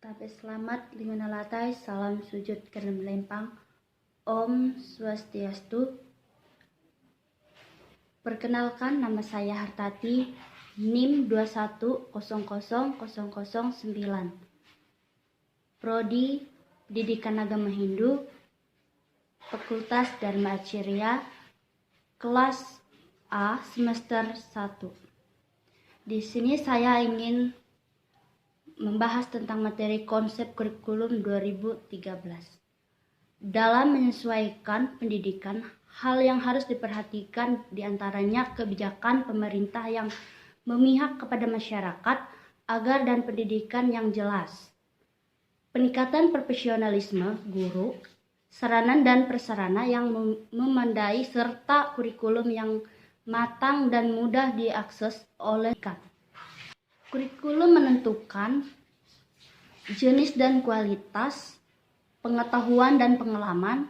Tabe selamat limunalatai, salam sujud kerem lempang, Om Swastiastu. Perkenalkan, nama saya Hartati, NIM 2100009, Prodi Pendidikan Agama Hindu, Fakultas Dharma Acirya, kelas A semester 1. Di sini saya ingin membahas tentang materi konsep kurikulum 2013. Dalam menyesuaikan pendidikan, hal yang harus diperhatikan diantaranya kebijakan pemerintah yang memihak kepada masyarakat agar dan pendidikan yang jelas, peningkatan profesionalisme guru, sarana dan prasarana yang memadai, serta kurikulum yang matang dan mudah diakses oleh masyarakat. Kurikulum menentukan jenis dan kualitas pengetahuan dan pengalaman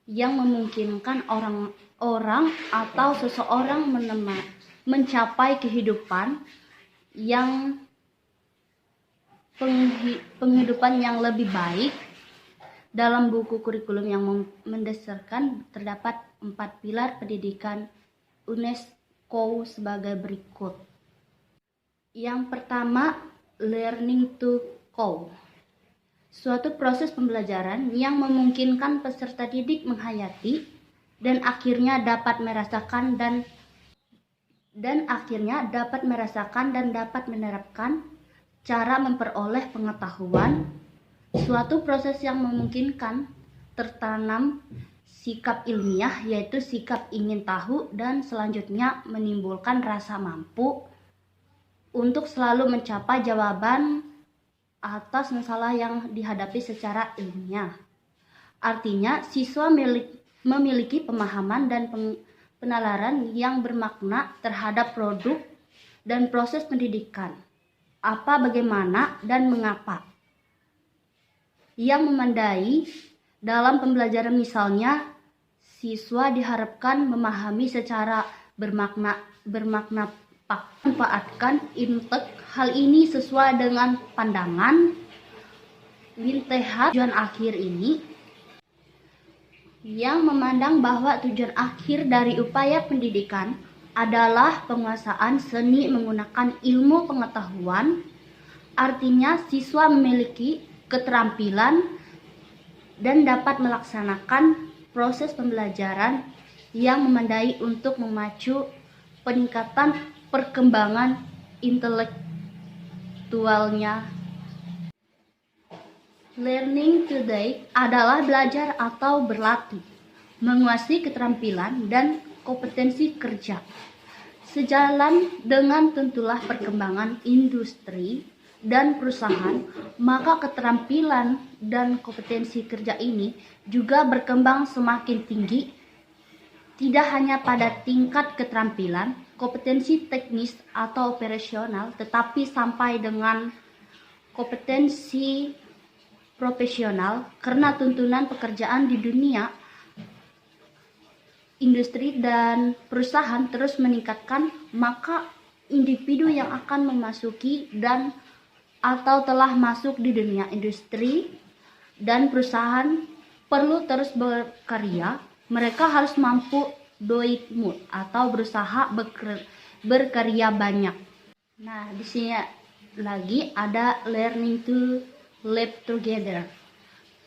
yang memungkinkan orang atau seseorang mencapai kehidupan yang lebih baik. Dalam buku kurikulum yang mendasarkan terdapat 4 pilar pendidikan UNESCO sebagai berikut. Yang pertama, learning to go. Suatu proses pembelajaran yang memungkinkan peserta didik menghayati dan akhirnya dapat merasakan dan dapat menerapkan cara memperoleh pengetahuan. Suatu proses yang memungkinkan tertanam sikap ilmiah, yaitu sikap ingin tahu, dan selanjutnya menimbulkan rasa mampu untuk selalu mencapai jawaban atas masalah yang dihadapi secara ilmiah. Artinya, siswa memiliki pemahaman dan penalaran yang bermakna terhadap produk dan proses pendidikan. Apa, bagaimana, dan mengapa. Yang memadai dalam pembelajaran, misalnya, siswa diharapkan memahami secara bermakna manfaatkan intek. Hal ini sesuai dengan pandangan Wintehat tujuan akhir ini, yang memandang bahwa tujuan akhir dari upaya pendidikan adalah penguasaan seni menggunakan ilmu pengetahuan. Artinya, siswa memiliki keterampilan dan dapat melaksanakan proses pembelajaran yang memadai untuk memacu peningkatan perkembangan intelektualnya. Learning today adalah belajar atau berlatih, menguasai keterampilan dan kompetensi kerja. Sejalan dengan tentulah perkembangan industri dan perusahaan, maka keterampilan dan kompetensi kerja ini juga berkembang semakin tinggi, tidak hanya pada tingkat keterampilan, kompetensi teknis atau operasional, tetapi sampai dengan kompetensi profesional, karena tuntunan pekerjaan di dunia industri dan perusahaan terus meningkatkan, maka individu yang akan memasuki dan atau telah masuk di dunia industri dan perusahaan perlu terus berkarya. Mereka harus mampu doit mood atau berusaha berkarya banyak. Nah, di sini lagi ada learning to live together.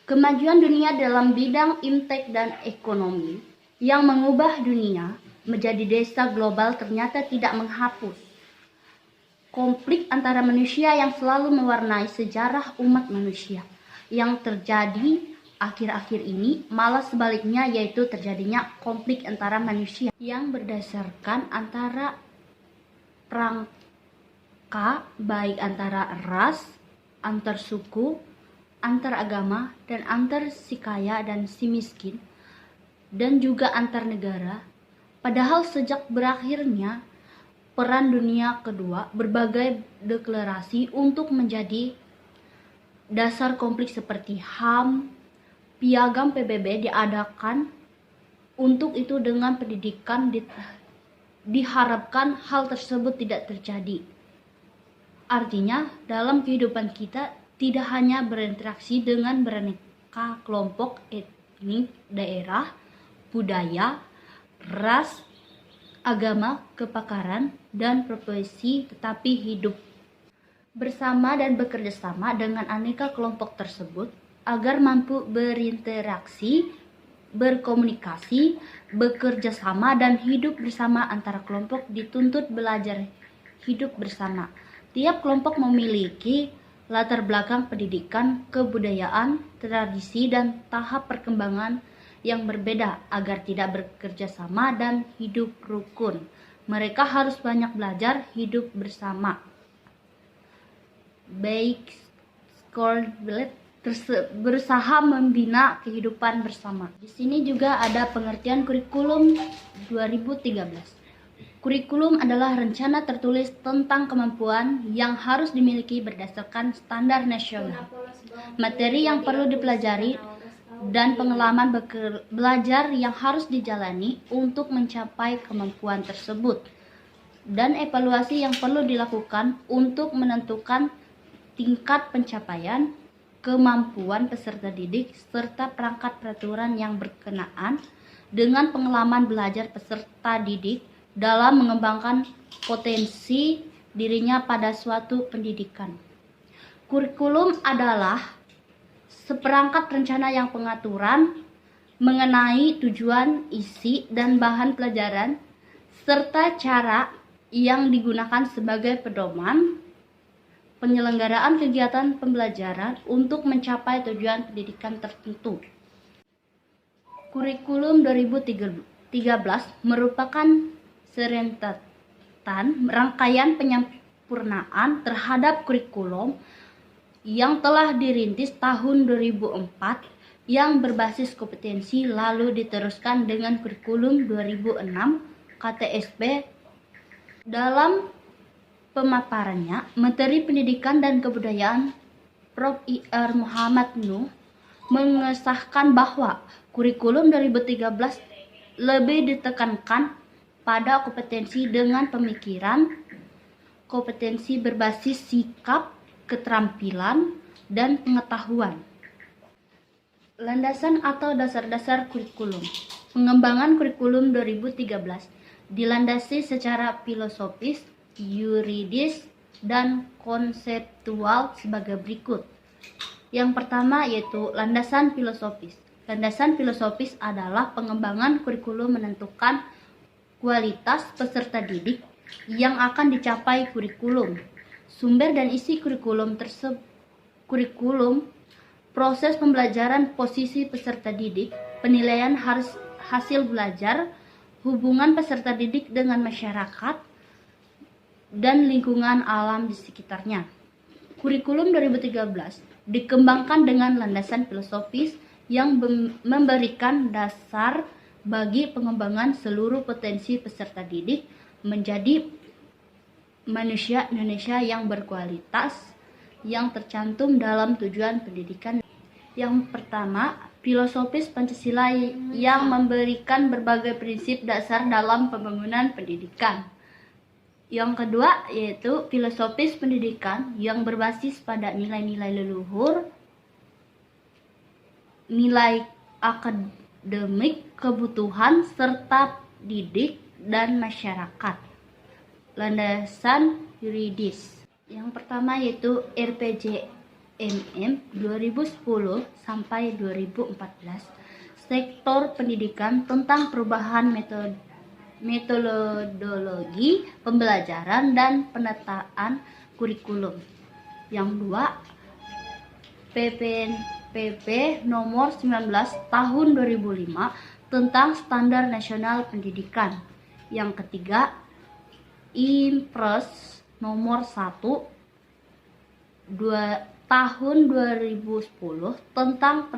Kemajuan dunia dalam bidang imtek dan ekonomi yang mengubah dunia menjadi desa global ternyata tidak menghapus konflik antara manusia yang selalu mewarnai sejarah umat manusia. Yang terjadi akhir-akhir ini malah sebaliknya, yaitu terjadinya konflik antara manusia yang berdasarkan antara rangka, baik antara ras, antar suku, antar agama, dan antar si kaya dan si miskin, dan juga antar negara. Padahal sejak berakhirnya Perang Dunia Kedua, berbagai deklarasi untuk menjadi dasar konflik seperti HAM, Piagam PBB diadakan. Untuk itu dengan pendidikan diharapkan hal tersebut tidak terjadi. Artinya dalam kehidupan kita tidak hanya berinteraksi dengan beraneka kelompok etnik, daerah, budaya, ras, agama, kepakaran, dan profesi, tetapi hidup bersama dan bekerja sama dengan aneka kelompok tersebut agar mampu berinteraksi, berkomunikasi, bekerja sama, dan hidup bersama. Antara kelompok dituntut belajar hidup bersama. Tiap kelompok memiliki latar belakang pendidikan, kebudayaan, tradisi, dan tahap perkembangan yang berbeda. Agar tidak bekerja sama dan hidup rukun, mereka harus banyak belajar hidup bersama. Baik berusaha membina kehidupan bersama. Di sini juga ada pengertian kurikulum 2013. Kurikulum adalah rencana tertulis tentang kemampuan yang harus dimiliki berdasarkan standar nasional, materi yang perlu dipelajari, dan pengalaman belajar yang harus dijalani untuk mencapai kemampuan tersebut, dan evaluasi yang perlu dilakukan untuk menentukan tingkat pencapaian kemampuan peserta didik, serta perangkat peraturan yang berkenaan dengan pengalaman belajar peserta didik dalam mengembangkan potensi dirinya pada suatu pendidikan. Kurikulum adalah seperangkat rencana yang pengaturan mengenai tujuan, isi, dan bahan pelajaran, serta cara yang digunakan sebagai pedoman penyelenggaraan kegiatan pembelajaran untuk mencapai tujuan pendidikan tertentu. Kurikulum 2013 merupakan serentetan rangkaian penyempurnaan terhadap kurikulum yang telah dirintis tahun 2004 yang berbasis kompetensi, lalu diteruskan dengan kurikulum 2006 KTSP. Dalam pemaparannya, Menteri Pendidikan dan Kebudayaan Prof. Ir. Muhammad Nuh mengesahkan bahwa kurikulum 2013 lebih ditekankan pada kompetensi dengan pemikiran, kompetensi berbasis sikap, keterampilan, dan pengetahuan. Landasan atau dasar-dasar kurikulum. Pengembangan kurikulum 2013 dilandasi secara filosofis, yuridis, dan konseptual sebagai berikut. Yang pertama yaitu landasan filosofis. Landasan filosofis adalah pengembangan kurikulum menentukan kualitas peserta didik yang akan dicapai kurikulum, sumber dan isi kurikulum proses pembelajaran, posisi peserta didik, penilaian hasil belajar, hubungan peserta didik dengan masyarakat, dan lingkungan alam di sekitarnya. Kurikulum 2013 dikembangkan dengan landasan filosofis yang memberikan dasar bagi pengembangan seluruh potensi peserta didik menjadi manusia Indonesia yang berkualitas yang tercantum dalam tujuan pendidikan. Yang pertama, filosofis Pancasila yang memberikan berbagai prinsip dasar dalam pembangunan pendidikan. Yang kedua yaitu filosofis pendidikan yang berbasis pada nilai-nilai leluhur, nilai akademik, kebutuhan serta didik dan masyarakat. Landasan yuridis. Yang pertama yaitu RPJMN 2010 sampai 2014. Sektor pendidikan tentang perubahan metodologi pembelajaran dan penataan kurikulum. Yang dua, PP nomor 19 tahun 2005 tentang Standar Nasional Pendidikan. Yang ketiga, Impres nomor 1 tahun 2010 tentang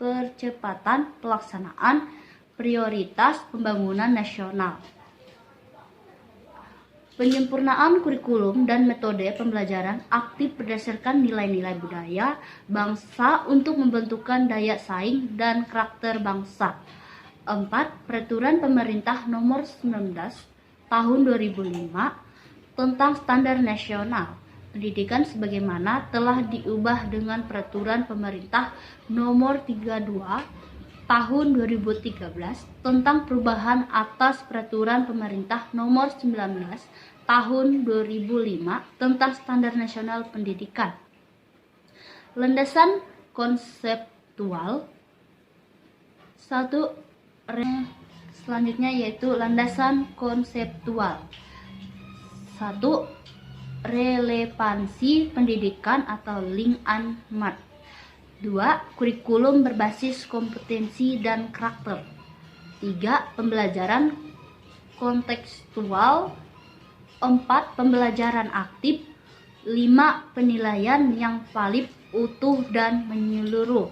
percepatan pelaksanaan prioritas pembangunan nasional. Penyempurnaan kurikulum dan metode pembelajaran aktif berdasarkan nilai-nilai budaya bangsa untuk membentukkan daya saing dan karakter bangsa. 4. Peraturan Pemerintah Nomor 19 Tahun 2005 tentang Standar Nasional. pendidikan sebagaimana telah diubah dengan peraturan pemerintah nomor 32 tahun 2013 tentang perubahan atas peraturan pemerintah nomor 19 tahun 2005 tentang standar nasional pendidikan. Landasan konseptual. Selanjutnya yaitu landasan konseptual. 1. Relevansi pendidikan atau link and mark. 2. Kurikulum berbasis kompetensi dan karakter. 3. Pembelajaran kontekstual. 4. Pembelajaran aktif. 5. Penilaian yang valid, utuh, dan menyeluruh.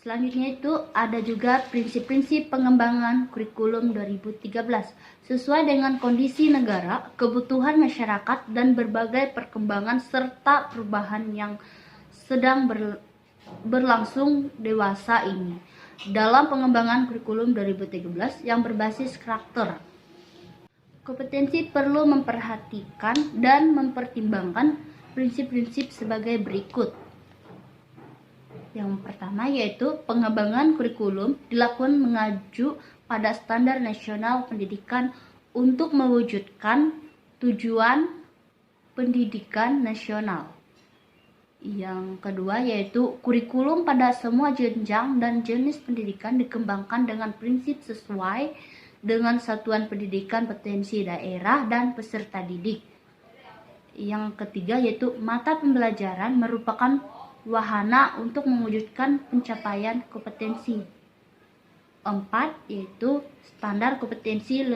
Selanjutnya itu ada juga prinsip-prinsip pengembangan kurikulum 2013 sesuai dengan kondisi negara, kebutuhan masyarakat, dan berbagai perkembangan serta perubahan yang sedang berlangsung dewasa ini. Dalam pengembangan kurikulum 2013 yang berbasis karakter, kompetensi perlu memperhatikan dan mempertimbangkan prinsip-prinsip sebagai berikut. Yang pertama yaitu pengembangan kurikulum dilakukan mengacu pada standar nasional pendidikan untuk mewujudkan tujuan pendidikan nasional. Yang kedua yaitu kurikulum pada semua jenjang dan jenis pendidikan dikembangkan dengan prinsip sesuai dengan satuan pendidikan potensi daerah dan peserta didik. Yang ketiga yaitu mata pembelajaran merupakan wahana untuk mewujudkan pencapaian kompetensi. 4. Yaitu standar kompetensi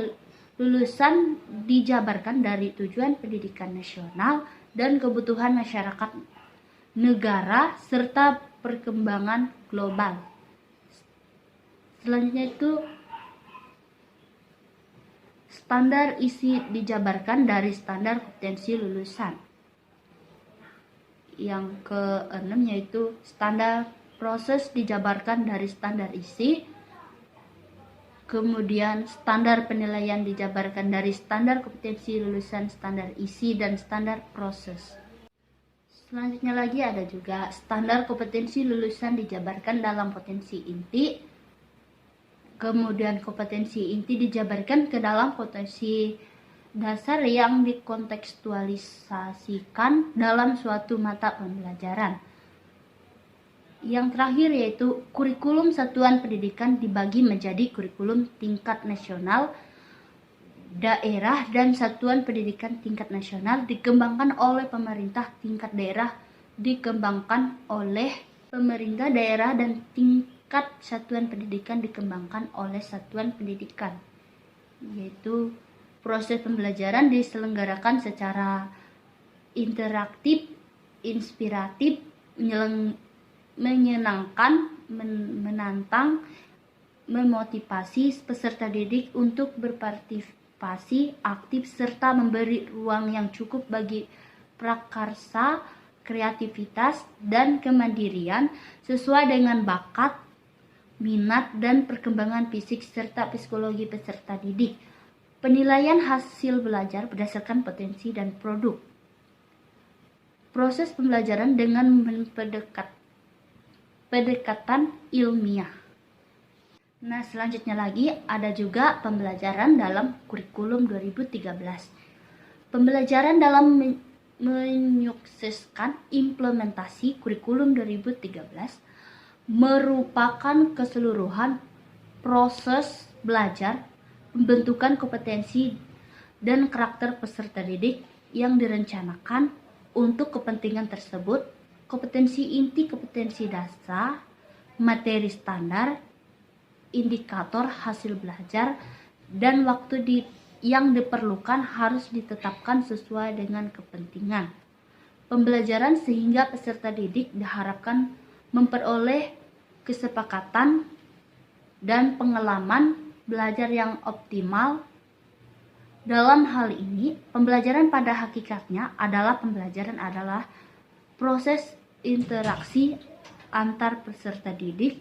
lulusan dijabarkan dari tujuan pendidikan nasional dan kebutuhan masyarakat negara serta perkembangan global. Selanjutnya itu standar isi dijabarkan dari standar kompetensi lulusan. Yang keenam yaitu standar proses dijabarkan dari standar isi. Kemudian standar penilaian dijabarkan dari standar kompetensi lulusan, standar isi, dan standar proses. Selanjutnya lagi ada juga standar kompetensi lulusan dijabarkan dalam potensi inti. Kemudian kompetensi inti dijabarkan ke dalam potensi dasar yang dikontekstualisasikan dalam suatu mata pembelajaran. Yang terakhir yaitu kurikulum satuan pendidikan dibagi menjadi kurikulum tingkat nasional, daerah, dan satuan pendidikan tingkat nasional dikembangkan oleh pemerintah, tingkat daerah dikembangkan oleh pemerintah daerah, dan tingkat satuan pendidikan dikembangkan oleh satuan pendidikan. Yaitu proses pembelajaran diselenggarakan secara interaktif, inspiratif, menyenangkan, menantang, memotivasi peserta didik untuk berpartisipasi aktif serta memberi ruang yang cukup bagi prakarsa, kreativitas, dan kemandirian sesuai dengan bakat, minat, dan perkembangan fisik serta psikologi peserta didik. Penilaian hasil belajar berdasarkan potensi dan produk. Proses pembelajaran dengan pendekatan ilmiah. Nah, selanjutnya lagi ada juga pembelajaran dalam kurikulum 2013. Pembelajaran dalam menyukseskan implementasi kurikulum 2013 merupakan keseluruhan proses belajar, pembentukan kompetensi dan karakter peserta didik yang direncanakan untuk kepentingan tersebut. Kompetensi inti, kompetensi dasar, materi standar, indikator hasil belajar, dan waktu yang diperlukan harus ditetapkan sesuai dengan kepentingan pembelajaran sehingga peserta didik diharapkan memperoleh kesepakatan dan pengalaman belajar yang optimal. Dalam hal ini, pembelajaran pada hakikatnya adalah proses interaksi antar peserta didik,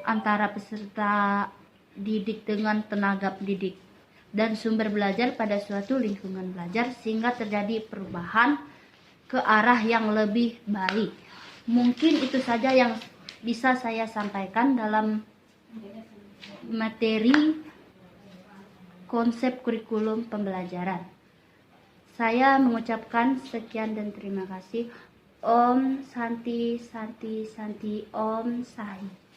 antara peserta didik dengan tenaga pendidik dan sumber belajar pada suatu lingkungan belajar sehingga terjadi perubahan ke arah yang lebih baik. Mungkin itu saja yang bisa saya sampaikan dalam materi konsep kurikulum pembelajaran. Saya mengucapkan sekian dan terima kasih. Om Santi Santi Santi Om Sahi.